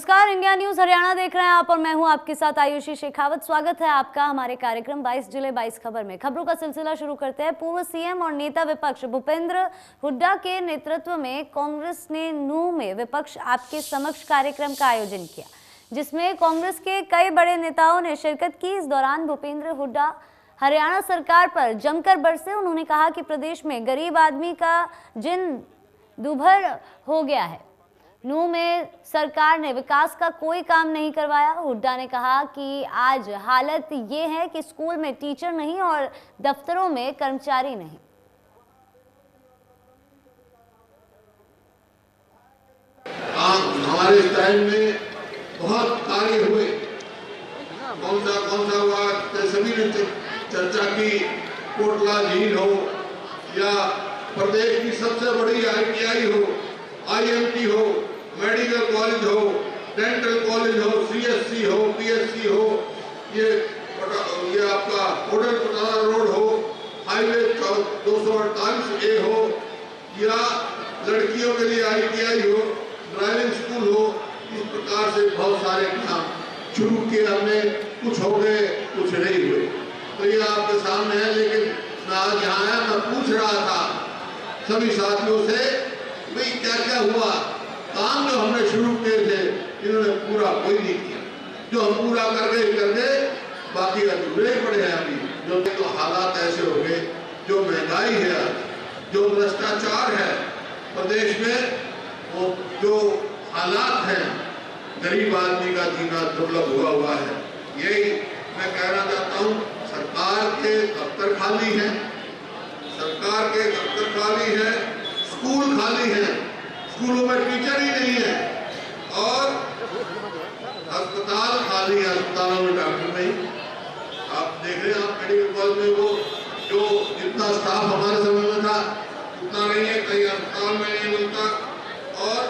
नमस्कार, India news Haryana देख रहे हैं आप और मैं हूं आपके साथ आयुषी शेखावत। स्वागत है आपका हमारे कार्यक्रम 22 जिले 22 खबर में। खबरों का सिलसिला शुरू करते हैं। पूर्व सीएम और नेता विपक्ष भूपेंद्र हुड्डा के नेतृत्व में कांग्रेस ने नूंह में विपक्ष आपके समक्ष कार्यक्रम का आयोजन किया, जिसमें कांग्रेस के कई बड़े नेताओं ने शिरकत की। इस दौरान भूपेंद्र हुड्डा हरियाणा सरकार पर जमकर बरसे। उन्होंने कहा कि प्रदेश में गरीब आदमी का जिन दूभर हो गया है। नूंह में सरकार ने विकास का कोई काम नहीं करवाया। हुड्डा ने कहा कि आज हालत ये है कि स्कूल में टीचर नहीं और दफ्तरों में कर्मचारी नहीं। हमारे टाइम में बहुत कार्य हुए, कौन सा हुआ सभी ने चर्चा की। कोटला झील हो या प्रदेश की सबसे बड़ी ITI हो, IMT हो, मेडिकल कॉलेज हो, डेंटल कॉलेज हो, CSC हो, PSC हो, ये आपका होटल पटारा रोड हो, हाईवे 248A हो, या लड़कियों के लिए ITI हो, ड्राइविंग स्कूल हो। इस प्रकार से बहुत सारे काम शुरू किए हमने। कुछ हो गए, कुछ नहीं हुए। तो ये आपके सामने है। लेकिन मैं आज यहाँ आया, मैं पूछ रहा था सभी साथियों से, भाई क्या क्या हुआ। काम जो हमने शुरू किए थे इन्होंने पूरा कोई नहीं किया। जो हम पूरा कर गए बाकी अधूरे पड़े हैं अभी। जो तो हालात ऐसे हो गए, जो महंगाई है, जो भ्रष्टाचार है प्रदेश में, वो जो हालात हैं, गरीब आदमी का जीना दुर्लभ हुआ है। यही मैं कहना चाहता हूँ। सरकार के दफ्तर खाली हैं, स्कूल खाली हैं, स्कूलों में टीचर ही नहीं है, और अस्पताल खाली है, अस्पतालों में डॉक्टर नहीं। आप देख रहे हैं, आप मेडिकल कॉलेज में वो जो जितना स्टाफ हमारे समय में था उतना नहीं है, कहीं अस्पताल में नहीं मिलता। और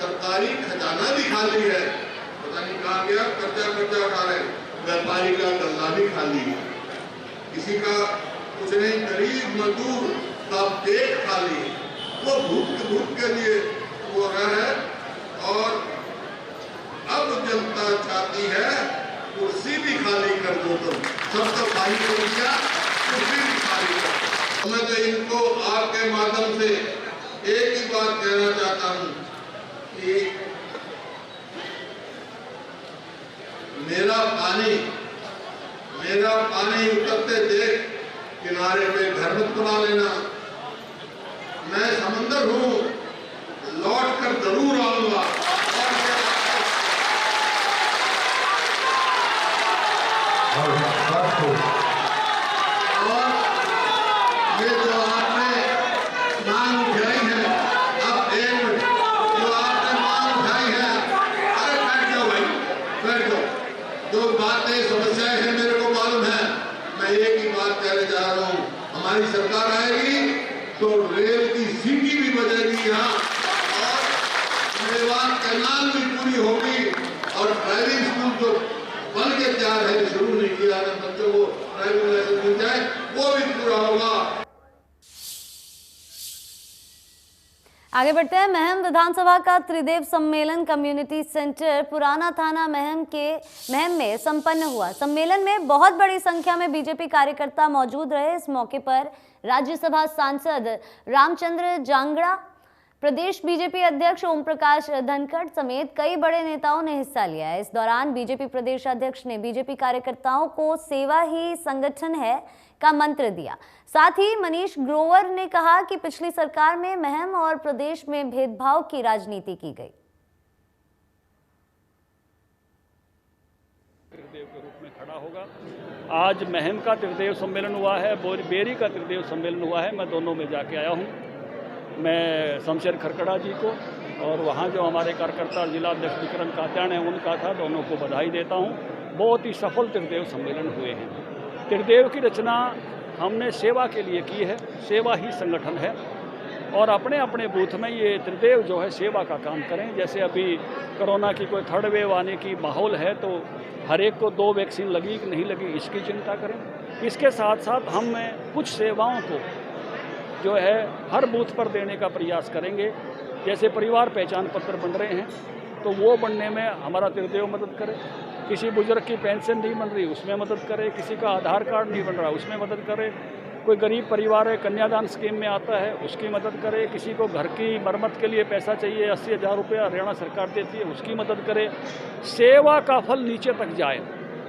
सरकारी खजाना भी खाली है, पता नहीं कहाँ गया। कर्जा उठा रहे, व्यापारी का गल्ला भी खाली है, किसी का कुछ नहीं। गरीब मजदूर का पेट खाली है, वो भूख के लिए वो रहे। और अब जनता चाहती है कुर्सी भी खाली कर दो, तो सब तो खाली कर दिया, कुर्सी भी खाली कर। मैं तो इनको आपके माध्यम से एक ही बात कहना चाहता हूँ कि मेरा पानी उतरते देख किनारे पे घर मत बना लेना। मैं समंदर हूँ, लौट कर जरूर आऊंगा। और ये जो आपने मांग उठाई है, अब एक मिनट, जो आपने मांग उठाई है, अरे बैठ जाओ भाई, बैठ जाओ। जो बातें समस्याएं हैं मेरे को मालूम है। मैं एक ही बात कहने जा रहा हूँ, हमारी सरकार आएगी तो रेल की सीटी भी बजेगी यहाँ, और मेवाड़ कैनाल भी पूरी होगी, और ड्राइविंग स्कूल जो बन के तैयार है, शुरू नहीं किया है, बच्चों को ड्राइविंग लाइसेंस मिल जाए, वो भी पूरा होगा। आगे बढ़ते हैं। महम विधानसभा का त्रिदेव सम्मेलन कम्युनिटी सेंटर पुराना थाना महम में संपन्न हुआ। सम्मेलन में बहुत बड़ी संख्या में बीजेपी कार्यकर्ता मौजूद रहे। इस मौके पर राज्यसभा सांसद रामचंद्र जांगड़ा, प्रदेश बीजेपी अध्यक्ष ओम प्रकाश धनखड़ समेत कई बड़े नेताओं ने हिस्सा लिया। इस दौरान बीजेपी प्रदेश अध्यक्ष ने बीजेपी कार्यकर्ताओं को सेवा ही संगठन है का मंत्र दिया। साथ ही मनीष ग्रोवर ने कहा कि पिछली सरकार में महम और प्रदेश में भेदभाव की राजनीति की गई। त्रिदेव के रूप में खड़ा होगा। आज महम का त्रिदेव सम्मेलन हुआ है, बेरी का त्रिदेव सम्मेलन हुआ है। मैं दोनों में जाके आया हूँ। मैं शमशेर खरकड़ा जी को और वहाँ जो हमारे कार्यकर्ता जिला अध्यक्ष विक्रम कात्यायन है उनका था, दोनों को बधाई देता हूँ। बहुत ही सफल त्रिदेव सम्मेलन हुए हैं। त्रिदेव की रचना हमने सेवा के लिए की है, सेवा ही संगठन है, और अपने अपने बूथ में ये त्रिदेव जो है सेवा का काम करें। जैसे अभी कोरोना की कोई थर्ड वेव आने की माहौल है, तो हर एक को 2 वैक्सीन लगी कि नहीं लगी इसकी चिंता करें। इसके साथ साथ हम कुछ सेवाओं को जो है हर बूथ पर देने का प्रयास करेंगे। जैसे परिवार पहचान पत्र बन रहे हैं, तो वो बनने में हमारा त्रिदेव मदद करे। किसी बुजुर्ग की पेंशन नहीं बन रही, उसमें मदद करे। किसी का आधार कार्ड नहीं बन रहा, उसमें मदद करे। कोई गरीब परिवार है, कन्यादान स्कीम में आता है, उसकी मदद करे। किसी को घर की मरम्मत के लिए पैसा चाहिए, 80,000 रुपया हरियाणा सरकार देती है, उसकी मदद करे। सेवा का फल नीचे तक जाए।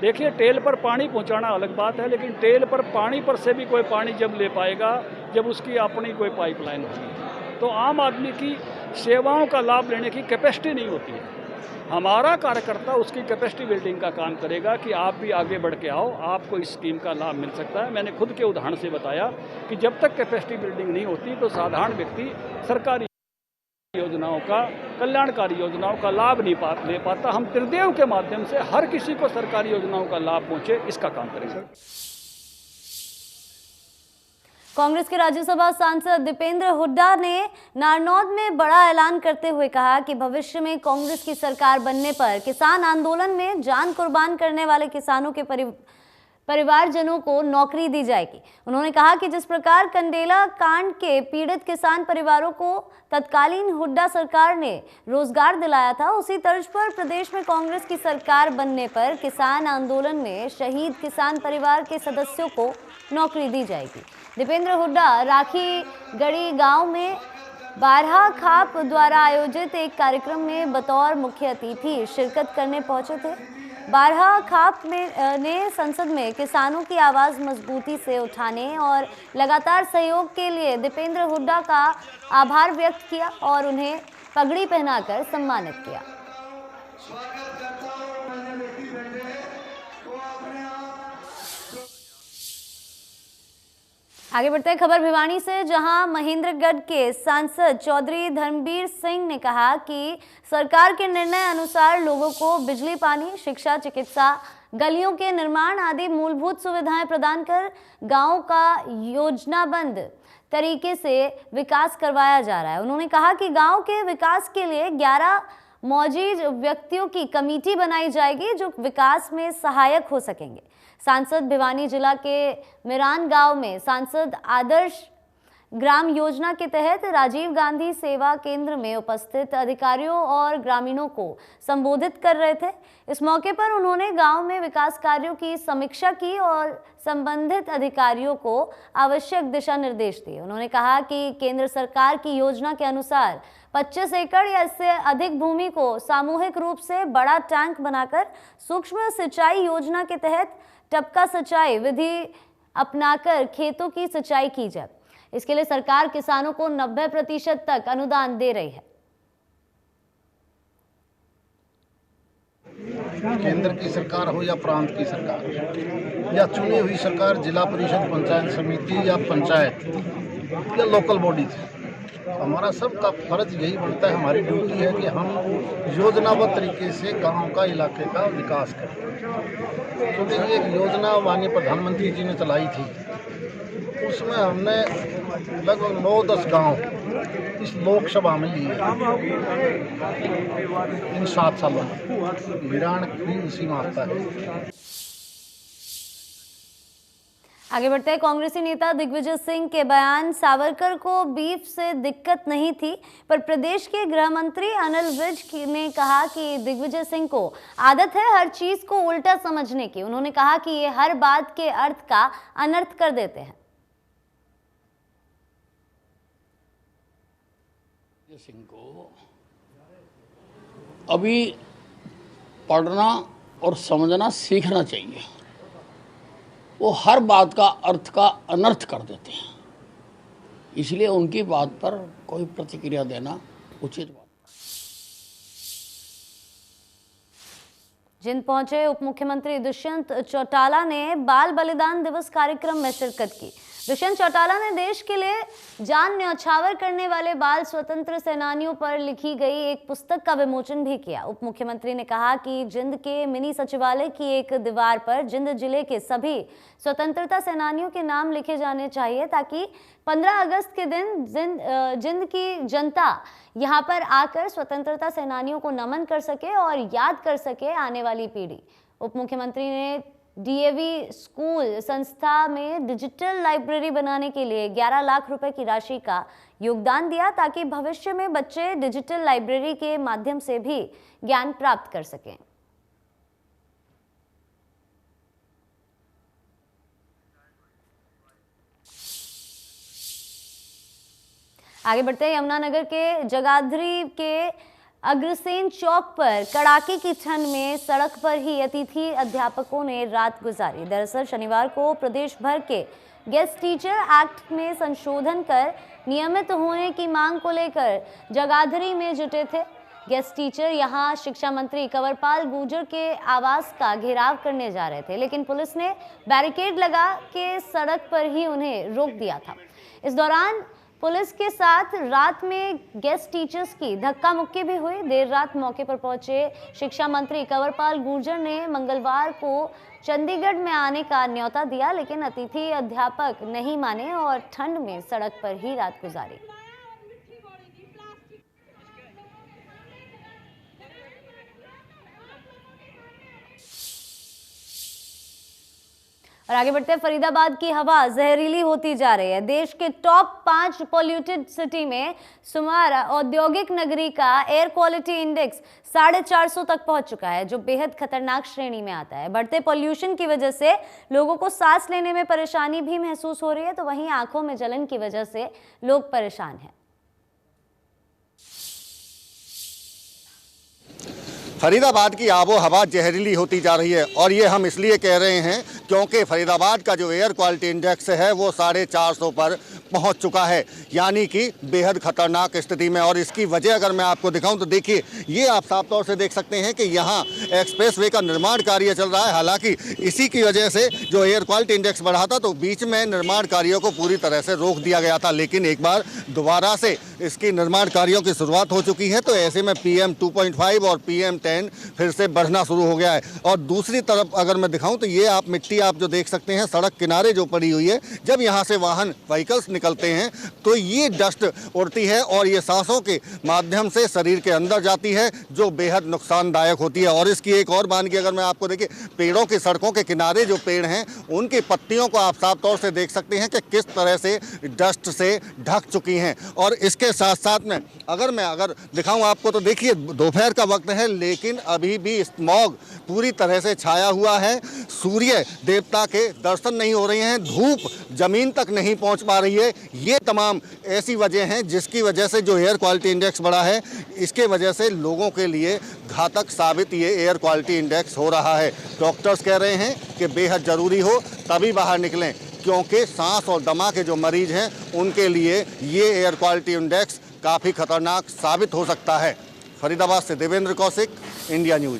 देखिए, टेल पर पानी पहुंचाना अलग बात है, लेकिन टेल पर पानी पर से भी कोई पानी जब ले पाएगा जब उसकी अपनी कोई पाइपलाइन होगी। तो आम आदमी की सेवाओं का लाभ लेने की कैपेसिटी नहीं होती है। हमारा कार्यकर्ता उसकी कैपेसिटी बिल्डिंग का काम करेगा कि आप भी आगे बढ़ के आओ, आपको इस स्कीम का लाभ मिल सकता है। मैंने खुद के उदाहरण से बताया कि जब तक कैपेसिटी बिल्डिंग नहीं होती तो साधारण व्यक्ति सरकारी योजनाओं का, कल्याणकारी योजनाओं का लाभ नहीं ले पाता। हम त्रिदेव के माध्यम से हर किसी को सरकारी योजनाओं का लाभ पहुंचे, इसका काम करेंगे। कांग्रेस के राज्यसभा सांसद दीपेंद्र हुड्डा ने नारनौद में बड़ा ऐलान करते हुए कहा कि भविष्य में कांग्रेस की सरकार बनने पर किसान आंदोलन में जान कुर्बान करने वाले किसानों के परिवारजनों को नौकरी दी जाएगी। उन्होंने कहा कि जिस प्रकार कंडेला कांड के पीड़ित किसान परिवारों को तत्कालीन हुड्डा सरकार ने रोजगार दिलाया था, उसी तर्ज पर प्रदेश में कांग्रेस की सरकार बनने पर किसान आंदोलन में शहीद किसान परिवार के सदस्यों को नौकरी दी जाएगी। दीपेंद्र हुड्डा राखी गढ़ी गांव में बारहा खाप द्वारा आयोजित एक कार्यक्रम में बतौर मुख्य अतिथि शिरकत करने पहुंचे थे। बारहा खाप ने संसद में किसानों की आवाज़ मजबूती से उठाने और लगातार सहयोग के लिए दीपेंद्र हुड्डा का आभार व्यक्त किया और उन्हें पगड़ी पहनाकर सम्मानित किया। आगे बढ़ते हैं खबर भिवानी से, जहां महेंद्रगढ़ के सांसद चौधरी धर्मवीर सिंह ने कहा कि सरकार के निर्णय अनुसार लोगों को बिजली, पानी, शिक्षा, चिकित्सा, गलियों के निर्माण आदि मूलभूत सुविधाएं प्रदान कर गांव का योजनाबद्ध तरीके से विकास करवाया जा रहा है। उन्होंने कहा कि गांव के विकास के लिए 11 मौजूद व्यक्तियों की कमेटी बनाई जाएगी जो विकास में सहायक हो सकेंगे। सांसद भिवानी जिला के मिरान गांव में सांसद आदर्श ग्राम योजना के तहत राजीव गांधी सेवा केंद्र में उपस्थित अधिकारियों और ग्रामीणों को संबोधित कर रहे थे। इस मौके पर उन्होंने गांव में विकास कार्यों की समीक्षा की और संबंधित अधिकारियों को आवश्यक दिशा निर्देश दिए। उन्होंने कहा कि केंद्र सरकार की योजना के अनुसार 25 एकड़ या इससे अधिक भूमि को सामूहिक रूप से बड़ा टैंक बनाकर सूक्ष्म सिंचाई योजना के तहत टपका सिंचाई विधि अपनाकर खेतों की सिंचाई की जाए। इसके लिए सरकार किसानों को 90% तक अनुदान दे रही है। केंद्र की सरकार हो या प्रांत की सरकार या चुनी हुई सरकार, जिला परिषद, पंचायत समिति या पंचायत या लोकल बॉडीज, हमारा सबका फर्ज यही बनता है, हमारी ड्यूटी है कि हम योजनाबद्ध तरीके से गांव का, इलाके का विकास करें। क्योंकि ये एक योजना माननीय प्रधानमंत्री जी ने चलाई थी, उसमें हमने लगभग 9-10 गांव इस लोकसभा में लिए इन 7 सालों में। मिरान भी इसी में आता है। आगे बढ़ते हैं, कांग्रेसी नेता दिग्विजय सिंह के बयान, सावरकर को बीफ से दिक्कत नहीं थी, पर प्रदेश के गृह मंत्री अनिल विज ने कहा कि दिग्विजय सिंह को आदत है हर चीज को उल्टा समझने की। उन्होंने कहा कि ये हर बात के अर्थ का अनर्थ कर देते हैं। सिंह को अभी पढ़ना और समझना सीखना चाहिए। वो हर बात का अर्थ का अनर्थ कर देते हैं, इसलिए उनकी बात पर कोई प्रतिक्रिया देना उचित बात। जिंद पहुंचे उप मुख्यमंत्री दुष्यंत चौटाला ने बाल बलिदान दिवस कार्यक्रम में शिरकत की। दुष्यंत चौटाला ने देश के लिए जान न्यौछावर करने वाले बाल स्वतंत्र सेनानियों पर लिखी गई एक पुस्तक का विमोचन भी किया। उप मुख्यमंत्री ने कहा कि जिंद के मिनी सचिवालय की एक दीवार पर जिंद जिले के सभी स्वतंत्रता सेनानियों के नाम लिखे जाने चाहिए, ताकि 15 अगस्त के दिन जिंद की जनता यहां पर आकर स्वतंत्रता सेनानियों को नमन कर सके और याद कर सके आने वाली पीढ़ी। उप मुख्यमंत्री ने डीएवी स्कूल संस्था में डिजिटल लाइब्रेरी बनाने के लिए 11 लाख रुपए की राशि का योगदान दिया, ताकि भविष्य में बच्चे डिजिटल लाइब्रेरी के माध्यम से भी ज्ञान प्राप्त कर सकें। आगे बढ़ते हैं, यमुनानगर के जगाधरी के अग्रसेन चौक पर कड़ाके की ठंड में सड़क पर ही अतिथि अध्यापकों ने रात गुजारी। दरअसल शनिवार को प्रदेश भर के गेस्ट टीचर एक्ट में संशोधन कर नियमित होने की मांग को लेकर जगाधरी में जुटे थे। गेस्ट टीचर यहां शिक्षा मंत्री कंवरपाल गुर्जर के आवास का घेराव करने जा रहे थे, लेकिन पुलिस ने बैरिकेड लगा के सड़क पर ही उन्हें रोक दिया था। इस दौरान पुलिस के साथ रात में गेस्ट टीचर्स की धक्का मुक्की भी हुई। देर रात मौके पर पहुंचे शिक्षा मंत्री कंवरपाल गुर्जर ने मंगलवार को चंडीगढ़ में आने का न्योता दिया, लेकिन अतिथि अध्यापक नहीं माने और ठंड में सड़क पर ही रात गुजारी। और आगे बढ़ते हैं, फरीदाबाद की हवा जहरीली होती जा रही है। देश के टॉप 5 पॉल्यूटेड सिटी में शुमार औद्योगिक नगरी का एयर क्वालिटी इंडेक्स 450 तक पहुंच चुका है, जो बेहद खतरनाक श्रेणी में आता है। बढ़ते पॉल्यूशन की वजह से लोगों को सांस लेने में परेशानी भी महसूस हो रही है, तो वहीं आंखों में जलन की वजह से लोग परेशान हैं। फरीदाबाद की आबो हवा जहरीली होती जा रही है, और ये हम इसलिए कह रहे हैं क्योंकि फरीदाबाद का जो एयर क्वालिटी इंडेक्स है वो 450 पर पहुंच चुका है, यानी कि बेहद खतरनाक स्थिति में। और इसकी वजह अगर मैं आपको दिखाऊं तो देखिए, ये आप साफ तौर से देख सकते हैं कि यहाँ एक्सप्रेसवे का निर्माण कार्य चल रहा है। हालांकि इसी की वजह से जो एयर क्वालिटी इंडेक्स बढ़ा था, तो बीच में निर्माण कार्यों को पूरी तरह से रोक दिया गया था, लेकिन एक बार दोबारा से इसकी निर्माण कार्यों की शुरुआत हो चुकी है। तो ऐसे में PM 2.5 और PM 10 फिर से बढ़ना शुरू हो गया है। और दूसरी तरफ अगर मैं दिखाऊं तो ये आप मिट्टी आप जो देख सकते हैं सड़क किनारे जो पड़ी हुई है, जब यहाँ से वाहन व्हीकल्स निकलते हैं तो ये डस्ट उड़ती है और ये सांसों के माध्यम से शरीर के अंदर जाती है, जो बेहद नुकसानदायक होती है। और इसकी एक और बात की अगर मैं आपको देखिए, पेड़ों की सड़कों के किनारे जो पेड़ हैं उनकी पत्तियों को आप साफ तौर से देख सकते हैं कि किस तरह से डस्ट से ढक चुकी हैं। और इसके साथ साथ में अगर दिखाऊं आपको तो देखिए, दोपहर का वक्त है लेकिन अभी भी स्मॉग पूरी तरह से छाया हुआ है। सूर्य देवता के दर्शन नहीं हो रहे हैं, धूप जमीन तक नहीं पहुंच पा रही है। ये तमाम ऐसी वजह हैं जिसकी वजह से जो एयर क्वालिटी इंडेक्स बढ़ा है, इसके वजह से लोगों के लिए घातक साबित ये एयर क्वालिटी इंडेक्स हो रहा है। डॉक्टर्स कह रहे हैं कि बेहद ज़रूरी हो तभी बाहर निकलें, क्योंकि सांस और दमा के जो मरीज हैं उनके लिए ये एयर क्वालिटी इंडेक्स काफ़ी खतरनाक साबित हो सकता है। फरीदाबाद से Devendra Kaushik, India news.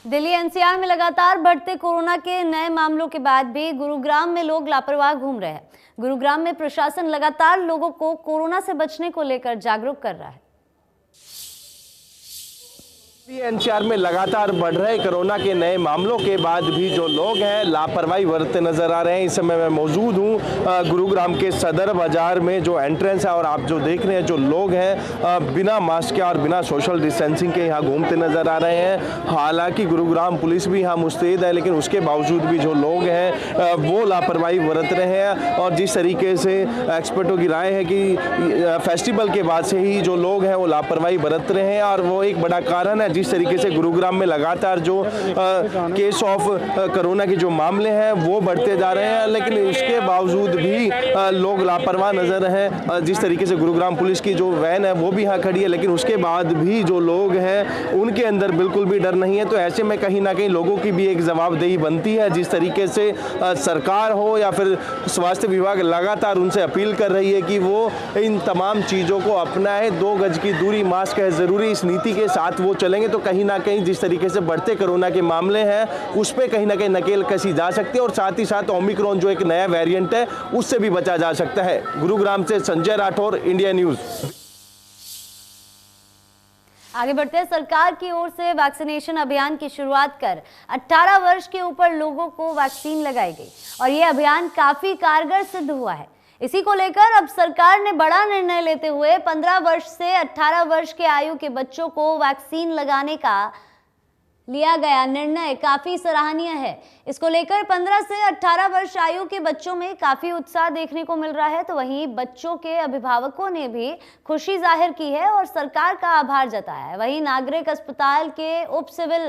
Delhi NCR में लगातार बढ़ते कोरोना के नए मामलों के बाद भी गुरुग्राम में लोग लापरवाह घूम रहे हैं। गुरुग्राम में प्रशासन लगातार लोगों को कोरोना से बचने को लेकर जागरूक कर रहा है। NCR में लगातार बढ़ रहे कोरोना के नए मामलों के बाद भी जो लोग हैं लापरवाही बरतते नजर आ रहे हैं। इस समय मैं मौजूद हूं गुरुग्राम के सदर बाजार में जो एंट्रेंस है, और आप जो देख रहे हैं जो लोग हैं बिना मास्क के और बिना सोशल डिस्टेंसिंग के यहाँ घूमते नजर आ रहे हैं। हालांकि गुरुग्राम पुलिस भी यहाँ मुस्तैद है, लेकिन उसके बावजूद भी जो लोग हैं वो लापरवाही बरत रहे हैं। और जिस तरीके से एक्सपर्टों की राय है कि फेस्टिवल के बाद से ही जो लोग हैं वो लापरवाही बरत रहे हैं, और वो एक बड़ा कारण है जिस तरीके से गुरुग्राम में लगातार जो केस ऑफ कोरोना के जो मामले हैं वो बढ़ते जा रहे हैं। लेकिन इसके बावजूद भी लोग लापरवाह नजर हैं। जिस तरीके से गुरुग्राम पुलिस की जो वैन है वो भी यहाँ खड़ी है, लेकिन उसके बाद भी जो लोग हैं उनके अंदर बिल्कुल भी डर नहीं है। तो ऐसे में कहीं ना कहीं लोगों की भी एक जवाबदेही बनती है। जिस तरीके से सरकार हो या फिर स्वास्थ्य विभाग लगातार उनसे अपील कर रही है कि वो इन तमाम चीज़ों को अपनाएं। 2 गज की दूरी, मास्क है ज़रूरी, इस नीति के साथ वो चलेंगे तो कहीं ना कहीं जिस तरीके से बढ़ते कोरोना के मामले हैं उस पर कहीं ना कहीं नकेल कसी जा सकती है, और साथ ही साथ ओमिक्रॉन जो एक नया वेरिएंट है उससे भी बचा जा सकता है। गुरुग्राम से संजय राठौर, इंडिया न्यूज। आगे बढ़ते हैं, सरकार की ओर से वैक्सीनेशन अभियान की शुरुआत कर 18 वर्ष के ऊपर लोगों को वैक्सीन लगाई गई, और ये अभियान काफी कारगर सिद्ध हुआ है। इसी को लेकर अब सरकार ने बड़ा निर्णय लेते हुए 15 वर्ष से 18 वर्ष के आयु के बच्चों को वैक्सीन लगाने का लिया गया निर्णय काफी सराहनीय है। इसको लेकर 15 से 18 वर्ष आयु के बच्चों में काफी उत्साह देखने को मिल रहा है। तो वहीं बच्चों के अभिभावकों ने भी खुशी जाहिर की है और सरकार का आभार जताया है। वहीं नागरिक अस्पताल के उप सिविल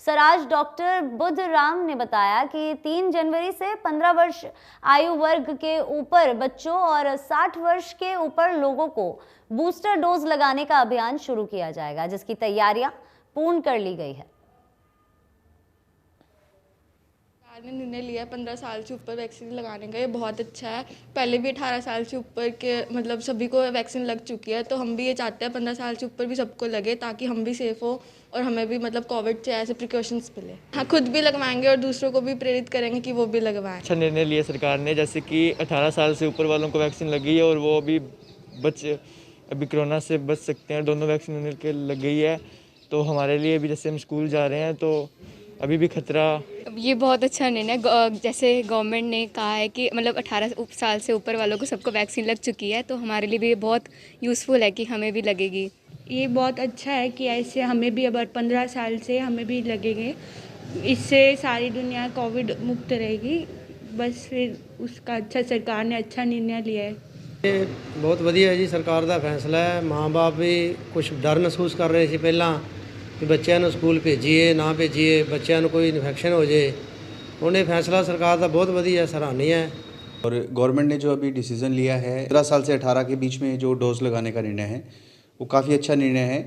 सर्जन डॉक्टर बुद्धराम ने बताया कि 3 जनवरी से 15 वर्ष आयु वर्ग के ऊपर बच्चों और 60 वर्ष के ऊपर लोगों को बूस्टर डोज लगाने का अभियान शुरू किया जाएगा, जिसकी तैयारियां पूर्ण कर ली गई है। सरकार ने निर्णय लिया 15 साल से ऊपर वैक्सीन लगाने का, ये बहुत अच्छा है। पहले भी 18 साल से ऊपर के मतलब सभी को वैक्सीन लग चुकी है, तो हम भी ये चाहते हैं 15 साल से ऊपर भी सबको लगे, ताकि हम भी सेफ हो और हमें भी मतलब कोविड से ऐसे प्रिकॉशंस मिले। हाँ, खुद भी लगवाएंगे और दूसरों को भी प्रेरित करेंगे कि वो भी लगवाएं। अच्छा निर्णय लिया सरकार ने, जैसे कि 18 साल से ऊपर वालों को वैक्सीन लगी है और वो अभी कोरोना से बच सकते हैं। दोनों वैक्सीन उनके लग गई है, तो हमारे लिए भी जैसे हम स्कूल जा रहे हैं तो अभी भी खतरा। ये बहुत अच्छा निर्णय, जैसे गवर्नमेंट ने कहा है कि मतलब 18 साल से ऊपर वालों को सबको वैक्सीन लग चुकी है, तो हमारे लिए भी बहुत यूज़फुल है कि हमें भी लगेगी। ये बहुत अच्छा है कि ऐसे हमें भी अब 15 साल से हमें भी लगेंगे, इससे सारी दुनिया कोविड मुक्त रहेगी। बस फिर उसका अच्छा सरकार ने अच्छा निर्णय लिया है। ਇਹ ਬਹੁਤ ਵਧੀਆ ਜੀ ਸਰਕਾਰ ਦਾ ਫੈਸਲਾ ਹੈ। ਮਾਂ-ਬਾਪ ਵੀ ਕੁਝ ਡਰ ਮਹਿਸੂਸ ਕਰ ਰਹੇ ਸੀ ਪਹਿਲਾਂ ਕਿ ਬੱਚਿਆਂ ਨੂੰ ਸਕੂਲ ਭੇਜੀਏ ਨਾ ਭੇਜੀਏ, ਬੱਚਿਆਂ ਨੂੰ ਕੋਈ ਇਨਫੈਕਸ਼ਨ हो जाए। ਹੁਣ ਇਹ ਫੈਸਲਾ ਸਰਕਾਰ ਦਾ ਬਹੁਤ ਵਧੀਆ सराहनीय है। और गवर्नमेंट ने जो अभी डिसीज़न लिया है 15 साल से 18 के बीच में जो डोज लगाने का निर्णय है वो काफ़ी अच्छा निर्णय है,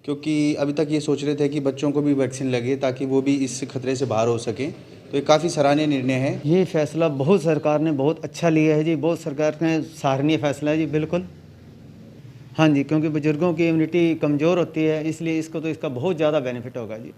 क्योंकि अभी तक ये सोच रहे थे कि बच्चों को भी वैक्सीन लगे ताकि वो भी इस खतरे से बाहर हो सकें, तो ये काफ़ी सराहनीय निर्णय है। ये फैसला बहुत सरकार ने बहुत अच्छा लिया है जी, बहुत सरकार ने सराहनीय फैसला है जी, बिल्कुल। हाँ जी, क्योंकि बुजुर्गों की इम्यूनिटी कमज़ोर होती है, इसलिए इसको तो इसका बहुत ज़्यादा बेनिफिट होगा जी।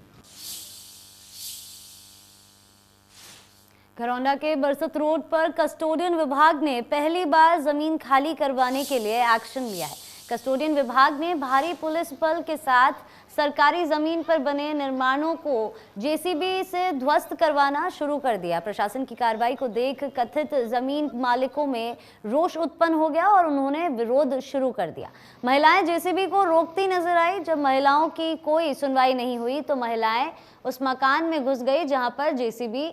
घरौंडा के बरसत रोड पर कस्टोडियन विभाग ने पहली बार जमीन खाली करवाने के लिए एक्शन लिया है। कस्टोडियन विभाग ने भारी पुलिस बल के साथ सरकारी जमीन पर बने निर्माणों को जेसीबी से ध्वस्त करवाना शुरू कर दिया। प्रशासन की कार्रवाई को देख कथित जमीन मालिकों में रोष उत्पन्न हो गया और उन्होंने विरोध शुरू कर दिया। महिलाएं जेसीबी को रोकती नजर आई। जब महिलाओं की कोई सुनवाई नहीं हुई तो महिलाएं उस मकान में घुस गई जहां पर जेसीबी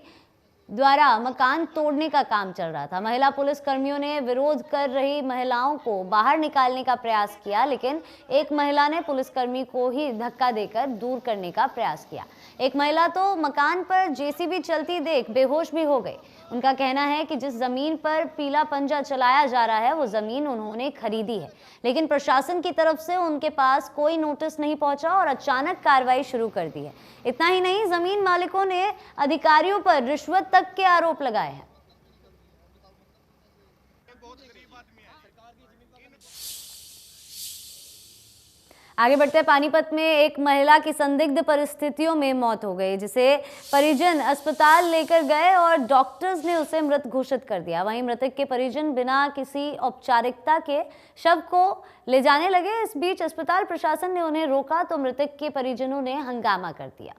द्वारा मकान तोड़ने का काम चल रहा था। महिला पुलिस कर्मियों ने विरोध कर रही महिलाओं को बाहर निकालने का प्रयास किया, लेकिन एक महिला ने पुलिसकर्मी को ही धक्का देकर दूर करने का प्रयास किया। एक महिला तो मकान पर जेसीबी चलती देख बेहोश भी हो गई। उनका कहना है कि जिस जमीन पर पीला पंजा चलाया जा रहा है वो जमीन उन्होंने खरीदी है, लेकिन प्रशासन की तरफ से उनके पास कोई नोटिस नहीं पहुंचा और अचानक कार्रवाई शुरू कर दी है। इतना ही नहीं, जमीन मालिकों ने अधिकारियों पर रिश्वत तक के आरोप लगाए हैं। आगे बढ़ते हैं, पानीपत में एक महिला की संदिग्ध परिस्थितियों में मौत हो गई, जिसे परिजन अस्पताल लेकर गए और डॉक्टर्स ने उसे मृत घोषित कर दिया। वहीं मृतक के परिजन बिना किसी औपचारिकता के शव को ले जाने लगे। इस बीच अस्पताल प्रशासन ने उन्हें रोका तो मृतक के परिजनों ने हंगामा कर दिया।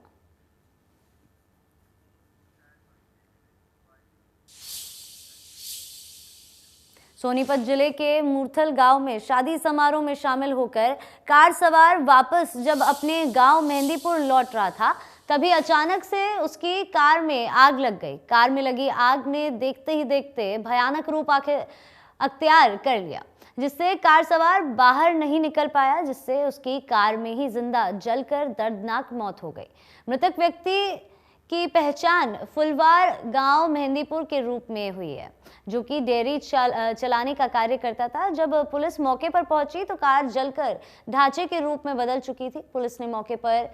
सोनीपत जिले के मूर्थल गांव में शादी समारोह में शामिल होकर कार सवार वापस जब अपने गांव मेहंदीपुर लौट रहा था, तभी अचानक से उसकी कार में आग लग गई। कार में लगी आग ने देखते ही देखते भयानक रूप अख्तियार कर लिया, जिससे कार सवार बाहर नहीं निकल पाया, जिससे उसकी कार में ही जिंदा जलकर दर्दनाक मौत हो गई। मृतक व्यक्ति की पहचान फुलवार गांव मेहंदीपुर के रूप में हुई है, जो कि डेयरी चलाने का कार्य करता था। जब पुलिस मौके पर पहुंची तो कार जलकर ढांचे के रूप में बदल चुकी थी। पुलिस ने मौके पर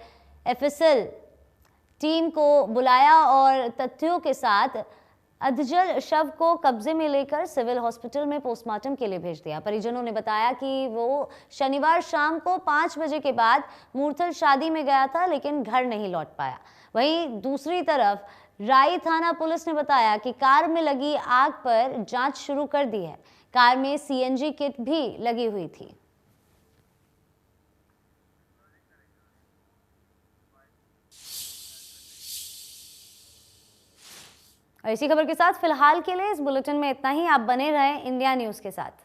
एफएसएल टीम को बुलाया और तथ्यों के साथ अधजल शव को कब्जे में लेकर सिविल हॉस्पिटल में पोस्टमार्टम के लिए भेज दिया। परिजनों ने बताया कि वो शनिवार शाम को 5 बजे के बाद मूर्थल शादी में गया था, लेकिन घर नहीं लौट पाया। वहीं दूसरी तरफ राई थाना पुलिस ने बताया कि कार में लगी आग पर जांच शुरू कर दी है। कार में सीएनजी किट भी लगी हुई थी। और इसी खबर के साथ फिलहाल के लिए इस बुलेटिन में इतना ही। आप बने रहें इंडिया न्यूज़ के साथ।